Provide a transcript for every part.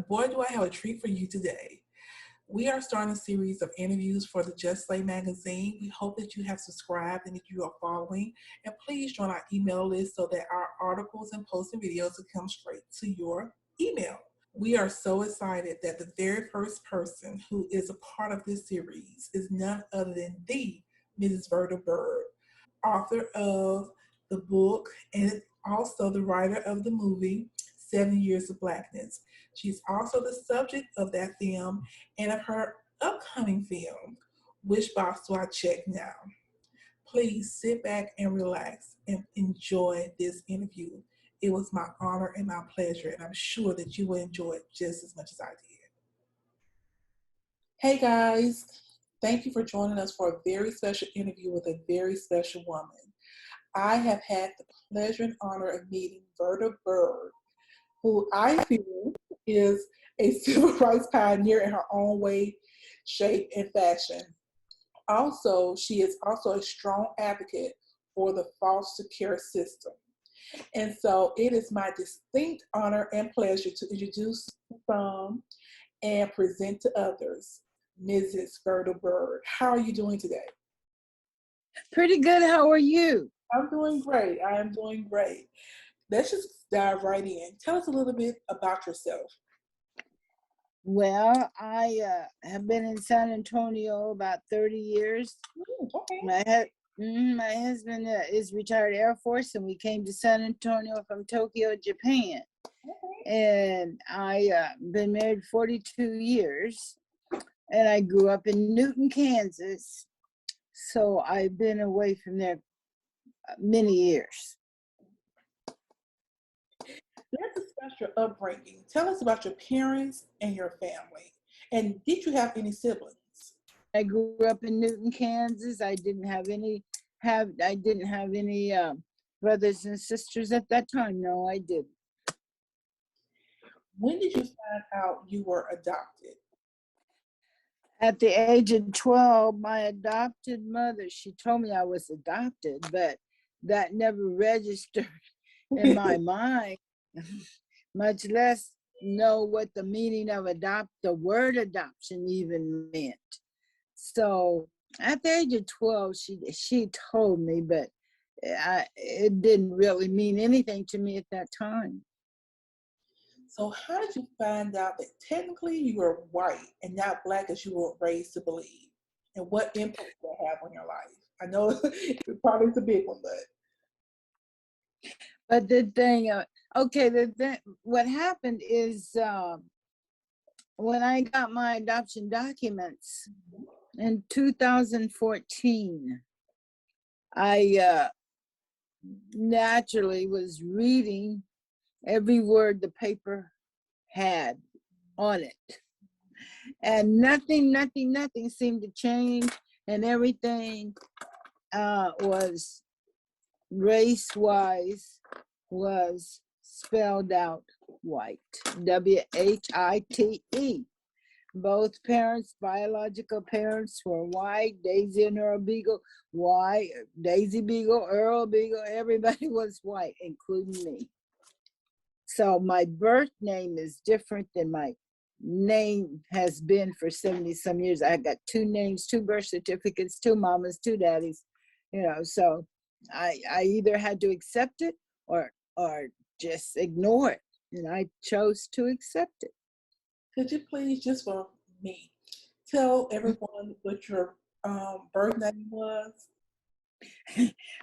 Boy, do I have a treat for you today. We are starting a series of interviews for the Just Slay magazine. We hope that you have subscribed and that you are following. And please join our email list so that our articles and posts and videos will come straight to your email. We are so excited that the very first person who is a part of this series is none other than the Mrs. Verda Byrd, author of the book and also the writer of the movie 7 Years of Blackness. She's also the subject of that film and of her upcoming film, Which Box Do I Check Now? Please sit back and relax and enjoy this interview. It was my honor and my pleasure, and I'm sure that you will enjoy it just as much as I did. Hey guys, thank you for joining us for a very special interview with a very special woman. I have had the pleasure and honor of meeting Verda Byrd, who I feel is a civil rights pioneer in her own way, shape, and fashion. Also, she is also a strong advocate for the foster care system. And so it is my distinct honor and pleasure to introduce some and present to others Mrs. Verda Byrd. How are you doing today? Pretty good. How are you? I'm doing great. I am doing great. Let's just dive right in. Tell us a little bit about yourself. Well, I have been in San Antonio about 30 years. Okay. My husband is retired Air Force, and we came to San Antonio from Tokyo, Japan. Okay. And I been married 42 years, and I grew up in Newton, Kansas. So I've been away from there many years. Let's discuss your upbringing. Tell us about your parents and your family. And did you have any siblings? I grew up in Newton, Kansas. I didn't have any brothers and sisters at that time. No, I didn't. When did you find out you were adopted? At the age of 12, my adopted mother, she told me I was adopted, but that never registered in my mind, much less know what the meaning of the word adoption even meant. So at the age of 12, she told me, but it didn't really mean anything to me at that time. So how did you find out that technically you were white and not black as you were raised to believe? And what impact did that have on your life? I know it probably is a big one, But the thing, what happened is when I got my adoption documents in 2014, I naturally was reading every word the paper had on it. And nothing seemed to change, and everything was race-wise was spelled out white, W-H-I-T-E. Both parents, biological parents, were white. Daisy and Earl Beagle, white. Daisy Beagle, Earl Beagle, everybody was white, including me. So my birth name is different than my name has been for 70 some years. I got two names, two birth certificates, two mamas, two daddies, so I either had to accept it or just ignore it. And I chose to accept it. Could you please, just for me, tell everyone what your birth name was?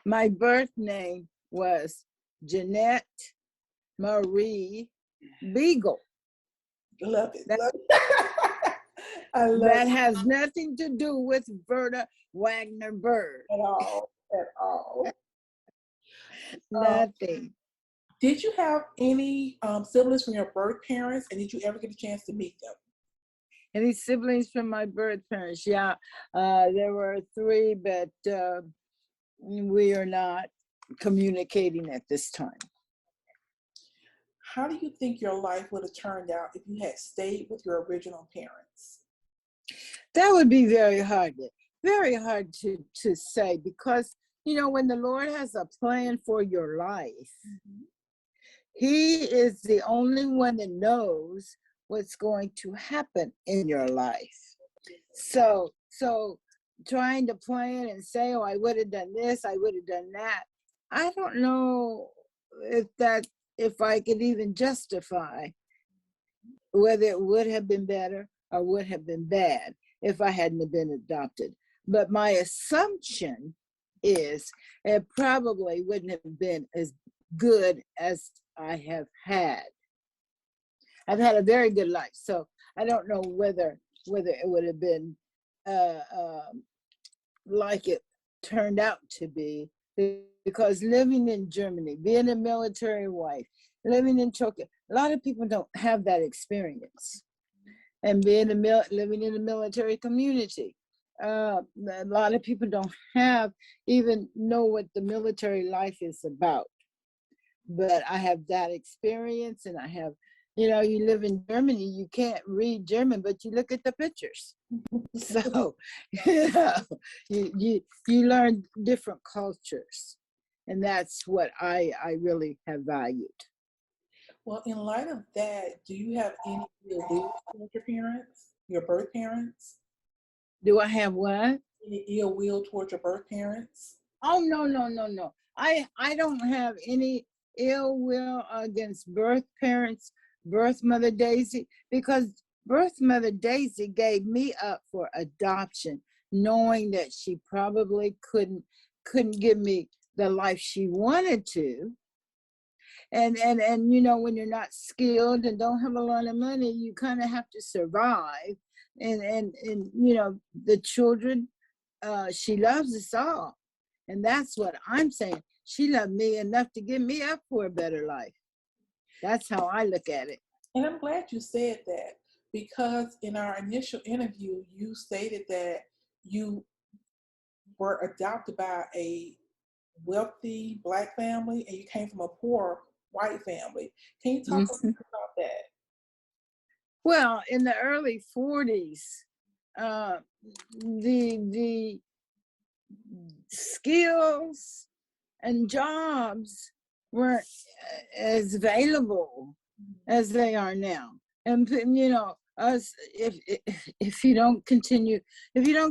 My birth name was Jeanette Marie Beagle. Love it. I love that it. Has nothing to do with Verda Wagner Byrd. At all. Nothing. Did you have any siblings from your birth parents, and did you ever get a chance to meet them? Any siblings from my birth parents? Yeah, there were 3, but we are not communicating at this time. How do you think your life would have turned out if you had stayed with your original parents? That would be very hard to say, because, when the Lord has a plan for your life, He is the only one that knows what's going to happen in your life. So trying to plan and say, oh, I would have done this, I would have done that. I don't know if I could even justify whether it would have been better or would have been bad if I hadn't have been adopted. But my assumption is it probably wouldn't have been as good as I have had. I've had a very good life, so I don't know whether it would have been uh, uh, like it turned out to be, because living in Germany, being a military wife, living in Turkey, a lot of people don't have that experience. And living in a military community, a lot of people don't even know what the military life is about. But I have that experience, and I have, you live in Germany, you can't read German, but you look at the pictures. So, you learn different cultures, and that's what I really have valued. Well, in light of that, do you have any ill will towards your parents, your birth parents? Do I have what? Any ill will towards your birth parents? Oh, no. I don't have any ill will against birth parents, birth mother Daisy, because birth mother Daisy gave me up for adoption, knowing that she probably couldn't give me the life she wanted to. And when you're not skilled and don't have a lot of money, you kind of have to survive. And the children, she loves us all. And that's what I'm saying. She loved me enough to give me up for a better life. That's how I look at it. And I'm glad you said that, because in our initial interview, you stated that you were adopted by a wealthy Black family and you came from a poor white family. Can you talk a little bit about that? Well, in the early 40s, the skills and jobs weren't as available as they are now. And us, if you don't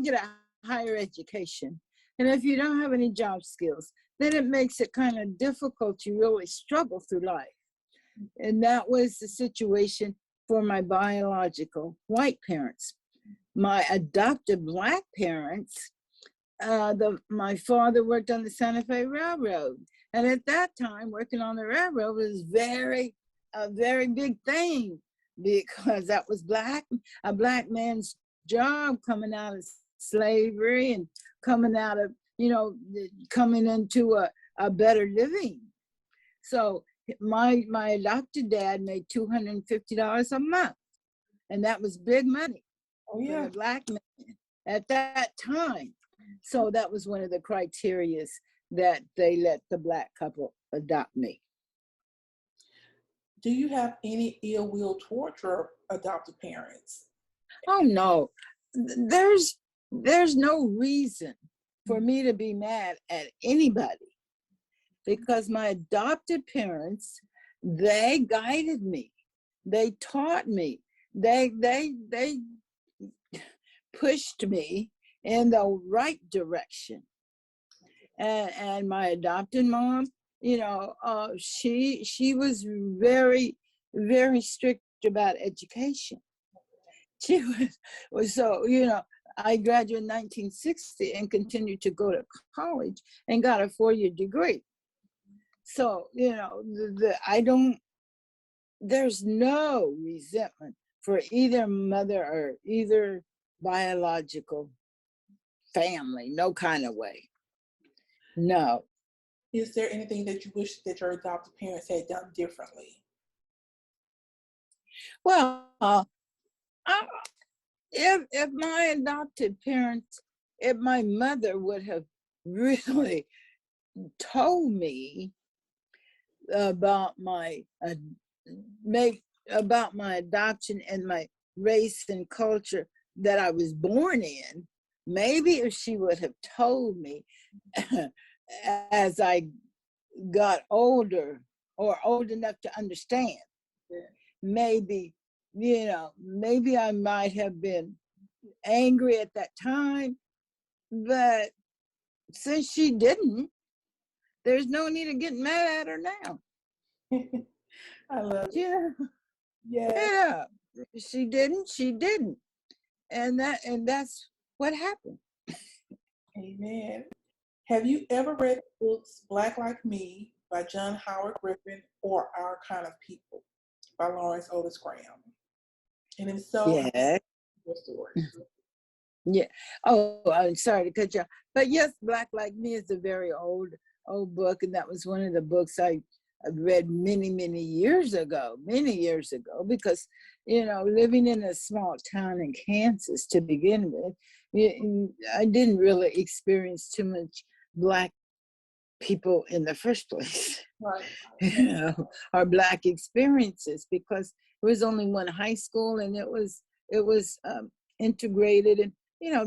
get a higher education, and if you don't have any job skills, then it makes it kind of difficult to really struggle through life. And that was the situation for my biological white parents. My adoptive Black parents, my father worked on the Santa Fe Railroad. And at that time, working on the railroad was a very big thing, because that was a Black man's job, coming out of slavery and coming out of, coming into a better living. So my adopted dad made $250 a month, and that was big money for a Black man at that time. So that was one of the criteria that they let the Black couple adopt me. Do you have any ill will towards your adoptive parents? Oh no, there's no reason for me to be mad at anybody, because my adopted parents, they guided me, they taught me, they pushed me in the right direction. And my adopted mom, she was very, very strict about education. She was so, I graduated in 1960 and continued to go to college and got a 4-year degree. So, there's no resentment for either mother or either biological family, no kind of way. No. Is there anything that you wish that your adoptive parents had done differently? Well, if my adopted parents, if my mother would have really told me about my adoption and my race and culture that I was born in, maybe if she would have told me as I got older or old enough to understand, maybe maybe I might have been angry at that time, but since she didn't, there's no need of getting mad at her now. I love it. Yeah, Yes. yeah. She didn't. And that's what happened. Amen. Have you ever read the books Black Like Me by John Howard Griffin or Our Kind of People by Lawrence Otis Graham? And if so, how Yeah. your story? Yeah. Oh, I'm sorry to cut you off. But yes, Black Like Me is a very old book, and that was one of the books I read many years ago, because living in a small town in Kansas to begin with, I didn't really experience too much Black people in the first place. Right. Our Black experiences, because there was only one high school, and it was integrated, and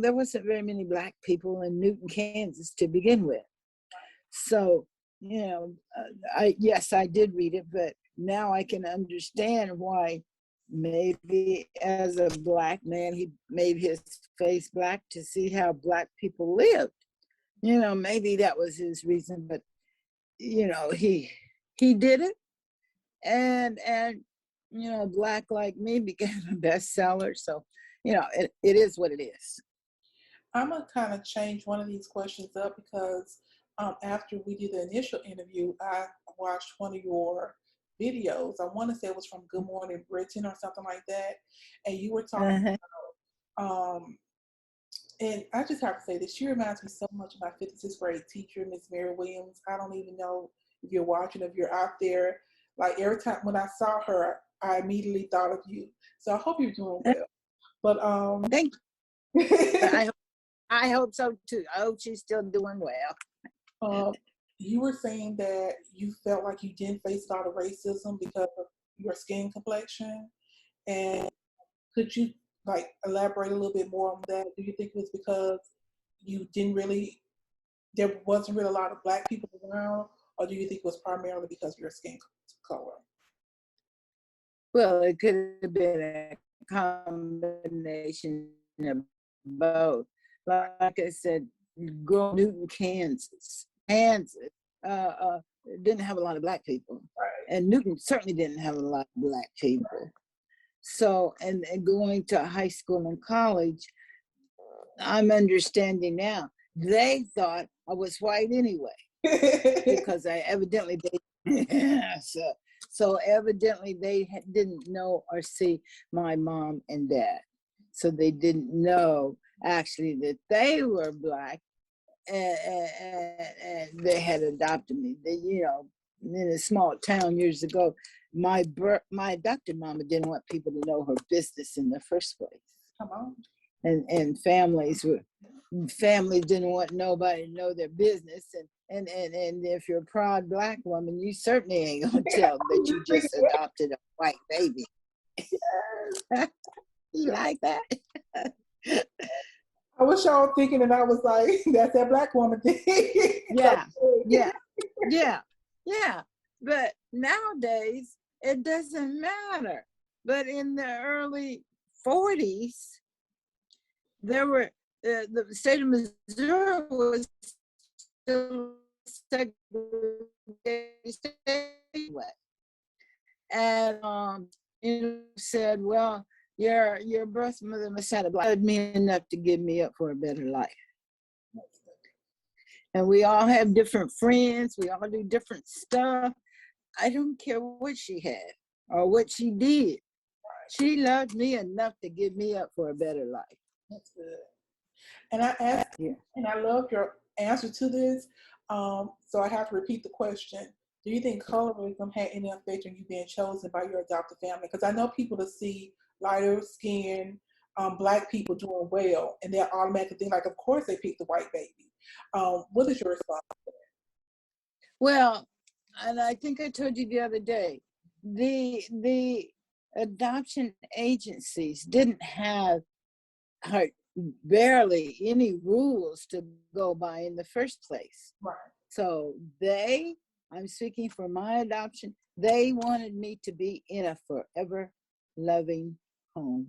there wasn't very many Black people in Newton, Kansas to begin with. So I did read it, but now I can understand why maybe as a Black man he made his face Black to see how Black people lived. Maybe that was his reason, but he did it, and Black Like Me became a bestseller. So it is what it is. I'm going to kind of change one of these questions up because after we did the initial interview, I watched one of your videos. I want to say it was from Good Morning Britain or something like that. And you were talking, Uh-huh. um, and I just have to say this, she reminds me so much of my 56th grade teacher, Miss Mary Williams. I don't even know if you're watching, if you're out there. Like every time when I saw her, I immediately thought of you. So I hope you're doing well. But Thank you. I hope so too. I hope she's still doing well. you were saying that you felt like you didn't face a lot of racism because of your skin complexion. And could you like elaborate a little bit more on that? Do you think it was because you didn't really, there wasn't really a lot of Black people around, or do you think it was primarily because of your skin color? Well, it could have been a combination of both. Like I said, growing Newton, Kansas didn't have a lot of Black people, Right. and Newton certainly didn't have a lot of Black people. So, and going to high school and college, I'm understanding now. They thought I was white anyway because I evidently so evidently they didn't know or see my mom and dad, so they didn't know actually that they were Black, and they had adopted me. In a small town years ago, my adopted mama didn't want people to know her business in the first place, Come on. and families didn't want nobody to know their business, and if you're a proud Black woman, you certainly ain't gonna tell them that you just adopted a white baby. You like that? I was y'all thinking, and I was like, that's that Black woman thing. Yeah, yeah. But nowadays it doesn't matter. But in the early 40s, there were the state of Missouri was still segregated anyway, and said, well, your birth mother must have loved me enough to give me up for a better life. And we all have different friends. We all do different stuff. I don't care what she had or what she did. She loved me enough to give me up for a better life. That's good. And I asked, and I love your answer to this. So I have to repeat the question. Do you think colorism had any effect on you being chosen by your adopted family? Because I know people that see lighter skin, Black people doing well, and they're automatically think like, of course they picked the white baby. What is your response? Well, and I think I told you the other day, the adoption agencies didn't have barely any rules to go by in the first place. Right. So I'm speaking for my adoption, they wanted me to be in a forever loving home.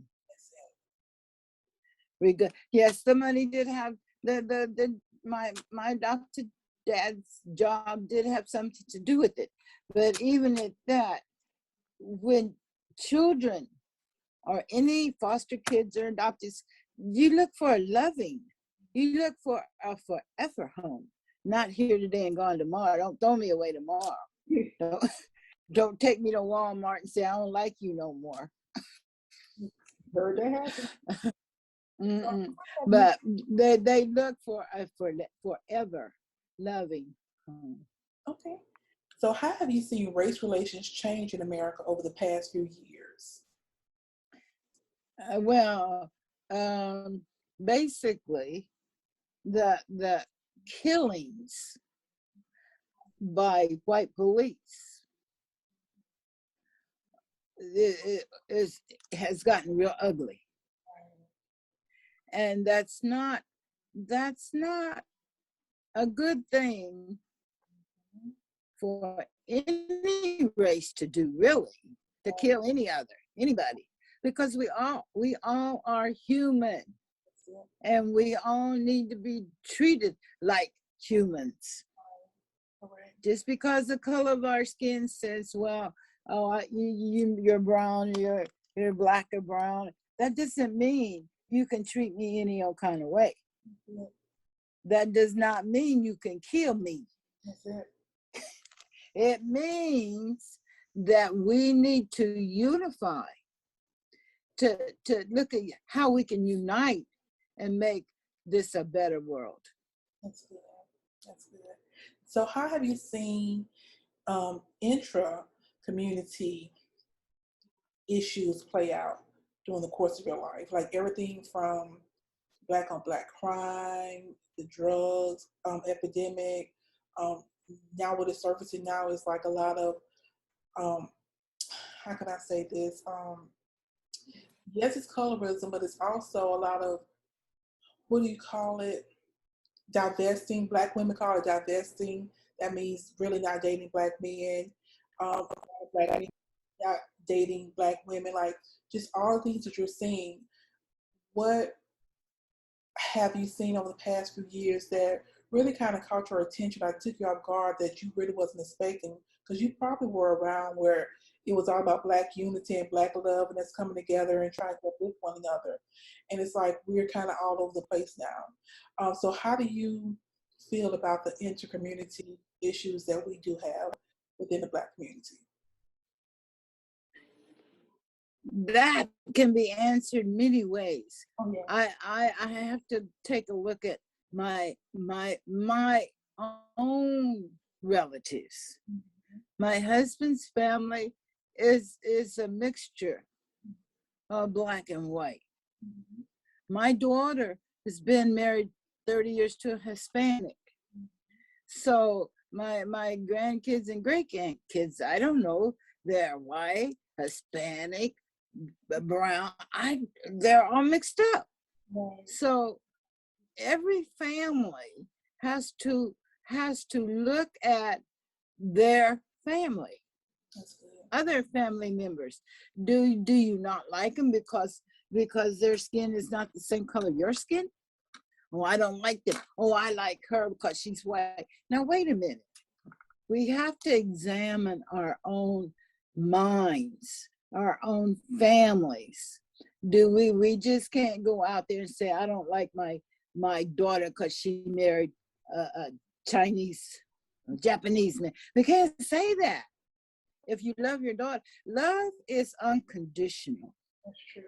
Yes, somebody did have the my adopted dad's job did have something to do with it. But even at that, when children or any foster kids or adoptees, you look for a loving, you look for a forever home, not here today and gone tomorrow. Don't throw me away tomorrow. Don't, don't take me to Walmart and say I don't like you no more. Heard that happen. But they look for a forever loving home. Okay. So how have you seen race relations change in America over the past few years? Well, basically, the killings by white police has gotten real ugly, and that's not a good thing for any race to do, really, to kill anybody, because we all are human, and we all need to be treated like humans. Just because the color of our skin says, well, oh, you're brown, you're black or brown, that doesn't mean you can treat me any old kind of way. That does not mean you can kill me. That's it. It means that we need to unify, to look at how we can unite and make this a better world. That's good. That's good. So how have you seen intra-community issues play out during the course of your life? Like everything from black on black crime, the drugs epidemic. Now what is surfacing now is like a lot of, how can I say this? Yes, it's colorism, but it's also a lot of, what do you call it? Divesting. Black women call it divesting. That means really not dating black men. Black men not dating black women. Like just all the things that you're seeing. What have you seen over the past few years that really kind of caught your attention? I took you off guard that you really wasn't expecting, because you probably were around where it was all about black unity and black love and us coming together and trying to uplift one another. And it's like we're kind of all over the place now. So how do you feel about the intercommunity issues that we do have within the black community? That can be answered many ways. Oh, yeah. I have to take a look at my own relatives. Mm-hmm. My husband's family is a mixture of black and white. Mm-hmm. My daughter has been married 30 years to a Hispanic. Mm-hmm. So my grandkids and great grandkids, I don't know, they're white, Hispanic, brown. They're all mixed up. Right. So every family has to look at their family, other family members. Do you not like them because their skin is not the same color your skin? Oh, I don't like them. Oh, I like her because she's white. Now wait a minute. We have to examine our own minds, our own families. Do we just can't go out there and say, I don't like my daughter because she married a Chinese, Japanese man. We can't say that. If you love your daughter, love is unconditional. That's true.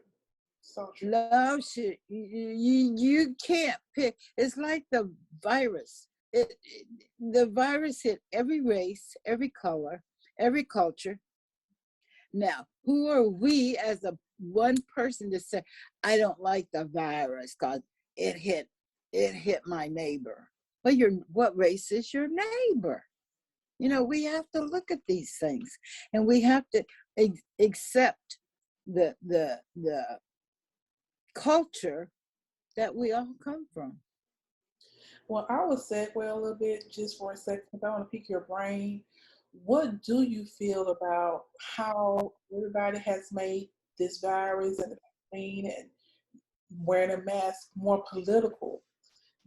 So true. Love should, you can't pick. It's like the virus. The virus hit every race, every color, every culture. Now, who are we as a one person to say, I don't like the virus because it hit my neighbor? Well, what race is your neighbor? You know, we have to look at these things, and we have to accept the culture that we all come from. Well, I would segue a little bit just for a second, because I want to pick your brain. What do you feel about how everybody has made this virus and the vaccine and wearing a mask more political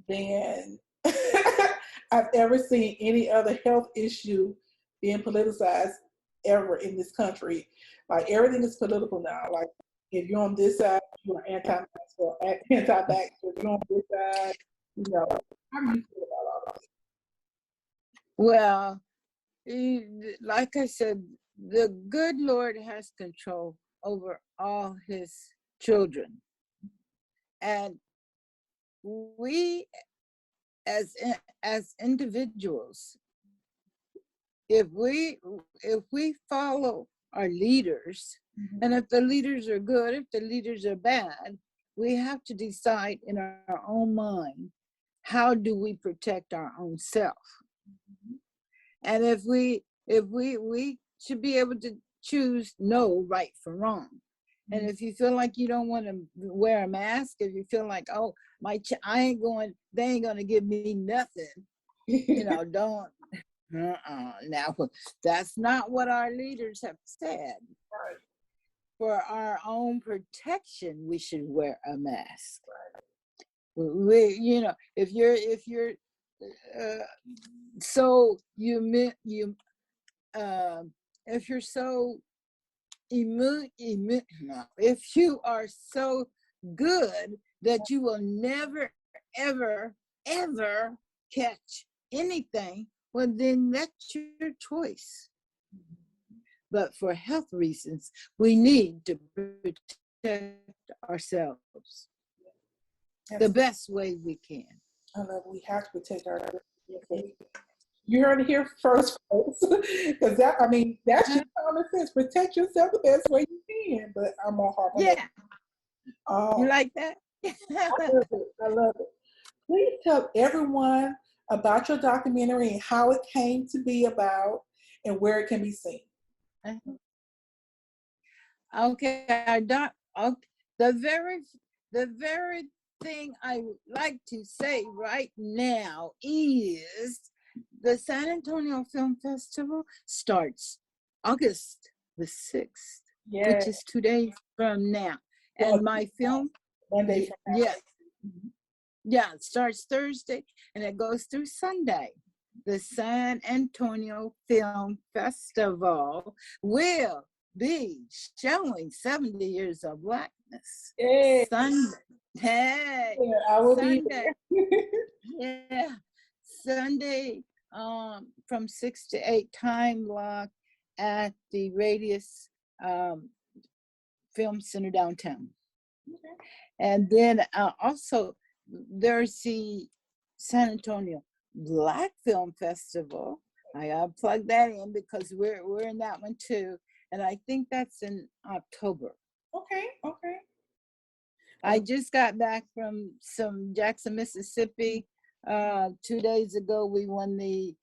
than I've ever seen any other health issue being politicized ever in this country. Like everything is political now. Like if you're on this side, you're anti-vax or anti-vax. If you're on this side, how do you feel about all of Well, like I said, the good Lord has control over all his children. And we as individuals, if we follow our leaders, and if the leaders are good, if the leaders are bad, we have to decide in our own mind, how do we protect our own self? And if we should be able to choose no right from wrong. And if you feel like you don't want to wear a mask, if you feel like, oh, they ain't going to give me nothing, don't. Now, that's not what our leaders have said. Right. For our own protection, we should wear a mask. We, if you're so if you're so if you are so good that you will never ever catch anything, well, then that's your choice. But for health reasons, we need to protect ourselves the best way we can. I love we have to protect ourselves. You heard it here first, folks. Because that's just common sense. Protect yourself the best way you can. But I'm gonna harp on that. You like that? I love it. Please tell everyone about your documentary and how it came to be about and where it can be seen. Okay, the very thing I would like to say right now is the San Antonio Film Festival starts August the 6th, which is 2 days from now. And my film, Monday from now. Yeah, it starts Thursday and it goes through Sunday. The San Antonio Film Festival will be showing 70 Years of Blackness. Sunday. Hey, I will Sunday. Sunday from 6 to 8 time block at the Radius Film Center downtown. And then also there's the San Antonio Black Film Festival. I gotta plug that in because we're in that one too. And I think that's in October. Okay. I just got back from Jackson, Mississippi. 2 days ago, we won the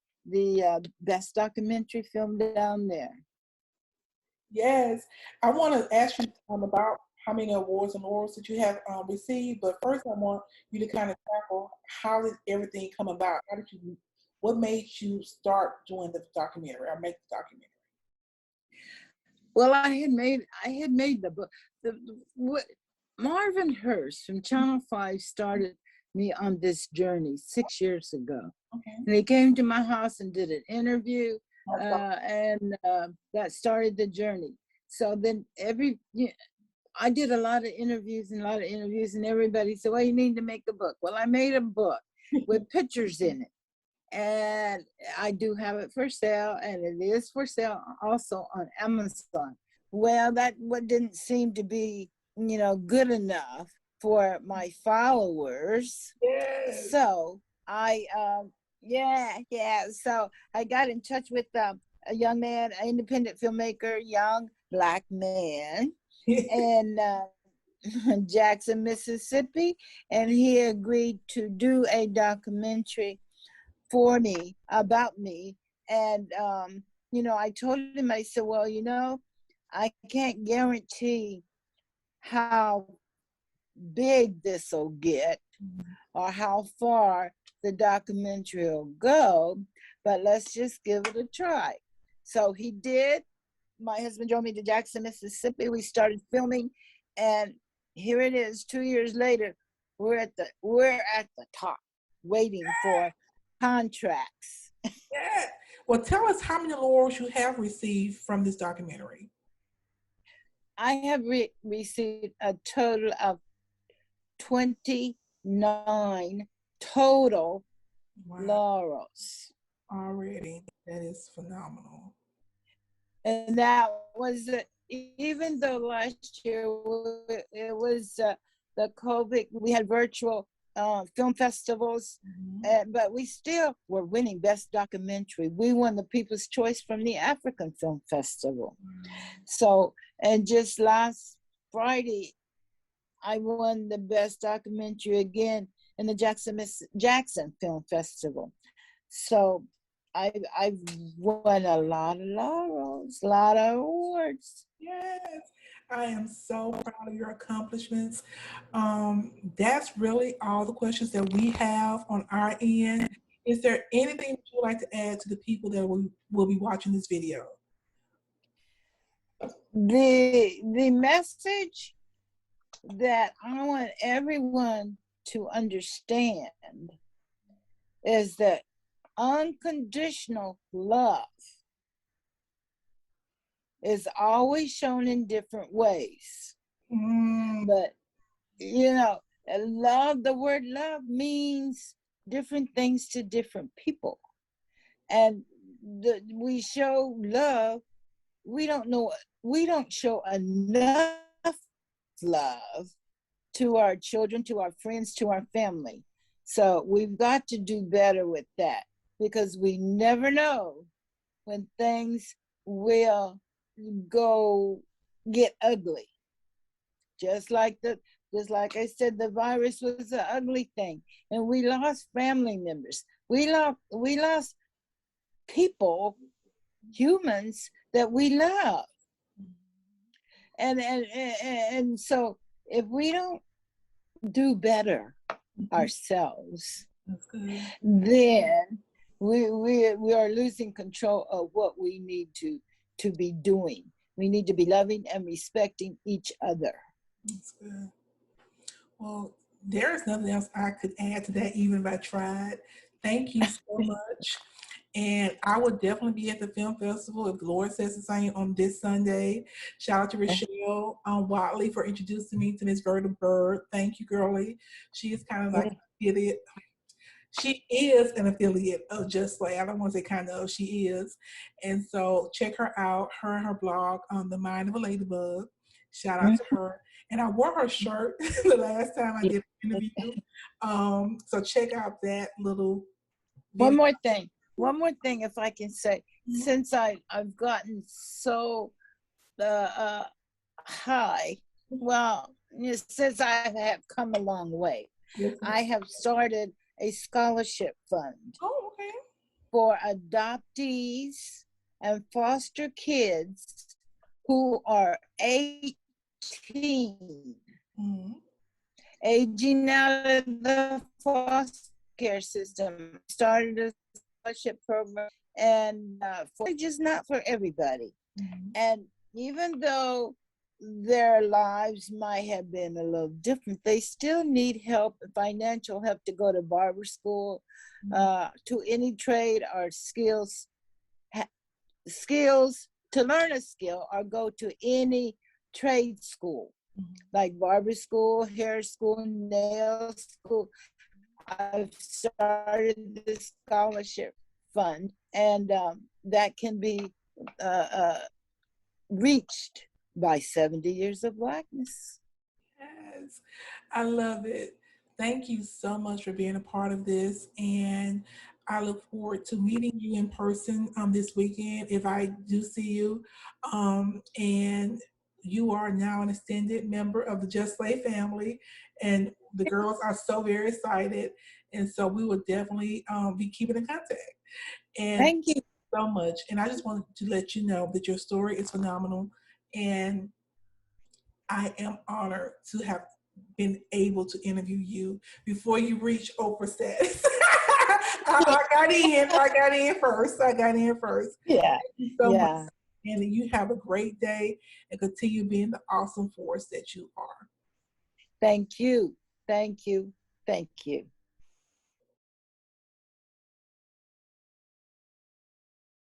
best documentary film down there. Yes, I want to ask you about how many awards and laurels that you have received. But first, I want you to kind of tackle how did everything come about? What made you start doing the documentary or make the documentary? Well, I had made the book. Marvin Hurst from Channel 5 started me on this journey 6 years ago. Okay. And he came to my house and did an interview, and that started the journey. So then I did a lot of interviews, and everybody said, well, you need to make a book. Well, I made a book with pictures in it. And I do have it for sale, and it is for sale also on Amazon. Well, that what didn't seem to be, good enough for my followers. Yes. So I, So I got in touch with a young man, an independent filmmaker, young Black man, in Jackson, Mississippi, and he agreed to do a documentary for me, about me. And I told him, I said, well, I can't guarantee how big this will get or how far the documentary will go, but let's just give it a try. So he did, my husband drove me to Jackson, Mississippi. We started filming, and here it is. 2 years later, we're at the top, waiting for contracts. Yeah. Well, tell us how many laurels you have received from this documentary. I have received a total of 29 total laurels. Already, that is phenomenal. And that was even though last year it was the COVID, we had virtual film festivals, but we still were winning Best Documentary. We won the People's Choice from the African Film Festival. So, and just last Friday, I won the Best Documentary again in the Jackson Film Festival. So I've won a lot of laurels, a lot of awards. Yes, I am so proud of your accomplishments. That's really all the questions that we have on our end. Is there anything that you would like to add to the people that will be watching this video? The message that I want everyone to understand is that unconditional love is always shown in different ways. But, the word love means different things to different people. And we show love. We don't show enough love to our children, to our friends, to our family. So we've got to do better with that, because we never know when things will get ugly. Just like I said, the virus was an ugly thing, and we lost family members. We lost people, humans that we love. And so if we don't do better ourselves, then we are losing control of what we need to be doing. We need to be loving and respecting each other. That's good. Well, there is nothing else I could add to that, even if I tried. Thank you so much. And I will definitely be at the film festival if the Lord says the same on this Sunday. Shout out to Rochelle Watley for introducing me to Miss Verda Byrd. Thank you, girlie. She is kind of like an affiliate. She is an affiliate of Just Slay. I don't want to say kind of, she is. And so check her out, her and her blog on The Mind of a Ladybug. Shout out to her. And I wore her shirt the last time I did an interview. So check out that little video. One more thing, if I can say, since I've gotten so high, since I have come a long way, I have started a scholarship fund for adoptees and foster kids who are 18, aging out of the foster care system. Started a scholarship program, and just not for everybody. And even though their lives might have been a little different, they still need help, financial help, to go to barber school, to any trade or skills to learn a skill, or go to any trade school, like barber school, hair school, nail school. I've started this scholarship fund, and that can be reached by 70 years of Blackness. Yes, I love it. Thank you so much for being a part of this, and I look forward to meeting you in person this weekend if I do see you. And you are now an extended member of the Just Slay family, and the girls are so very excited, and so we will definitely be keeping in contact. And thank you so much. And I just wanted to let you know that your story is phenomenal, and I am honored to have been able to interview you before you reach Oprah status. I got in first. Yeah. Thank you so much. And you have a great day and continue being the awesome force that you are. Thank you. Thank you. Thank you.